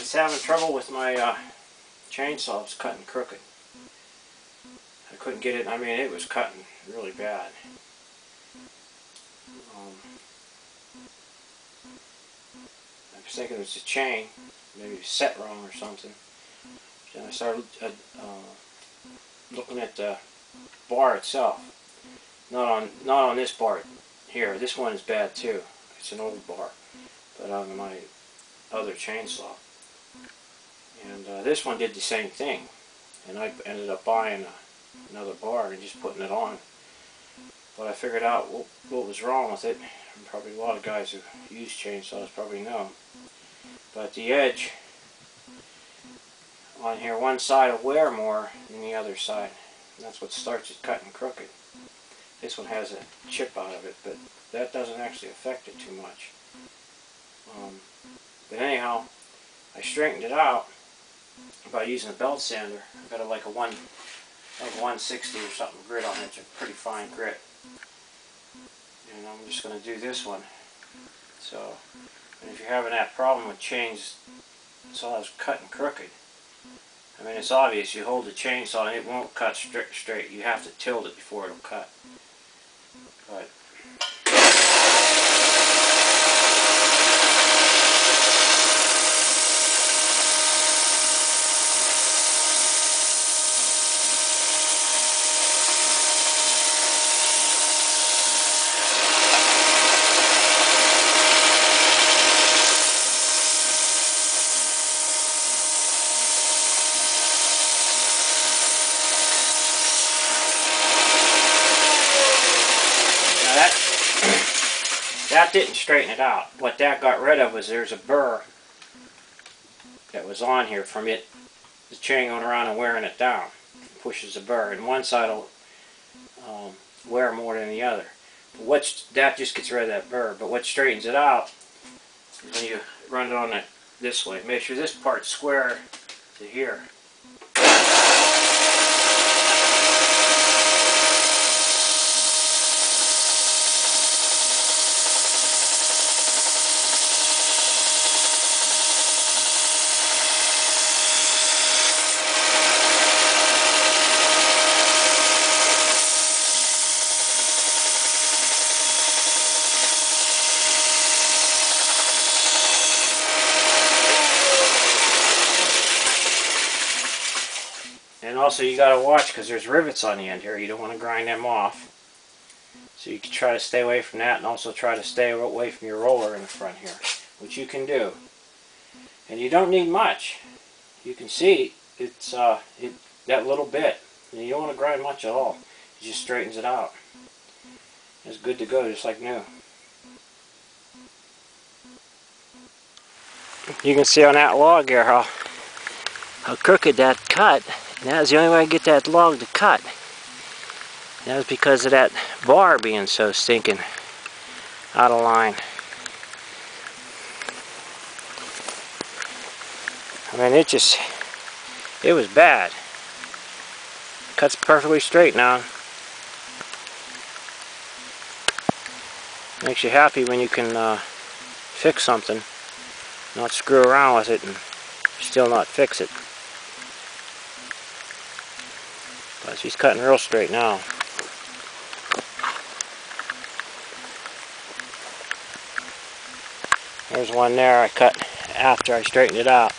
was having trouble with my chainsaw. It was cutting crooked. I couldn't get it. I mean, it was cutting really bad. I was thinking it was the chain, maybe it was set wrong or something. Then I started looking at the bar itself. Not on this bar here. This one is bad too. It's an old bar, but on my other chainsaw. And this one did the same thing. And I ended up buying another bar and just putting it on. But I figured out what was wrong with it. And probably a lot of guys who use chainsaws probably know. But the edge on here, one side will wear more than the other side. And that's what starts it cutting crooked. This one has a chip out of it, but that doesn't actually affect it too much. But anyhow, I straightened it out by using a belt sander. I got like a 160 or something grit on it. It's a pretty fine grit. And I'm just going to do this one. So, and if you're having that problem with chains, it's all cutting crooked. I mean, it's obvious. You hold the chainsaw and it won't cut straight. You have to tilt it before it'll cut. But that didn't straighten it out. What that got rid of was there's a burr that was on here from it, the chain going around and wearing it down. It pushes the burr, and one side will wear more than the other. But that just gets rid of that burr. But what straightens it out is when you run it on it this way. Make sure this part's square to here. And also you got to watch because there's rivets on the end here. You don't want to grind them off. So you can try to stay away from that, and also try to stay away from your roller in the front here, which you can do. And you don't need much. You can see it's that little bit. And you don't want to grind much at all. It just straightens it out. It's good to go, just like new. You can see on that log here how crooked that cut. And that was the only way I could get that log to cut. And that was because of that bar being so stinking out of line. I mean, it was bad. Cuts perfectly straight now. Makes you happy when you can fix something, not screw around with it and still not fix it. But she's cutting real straight now. There's one there I cut after I straightened it out.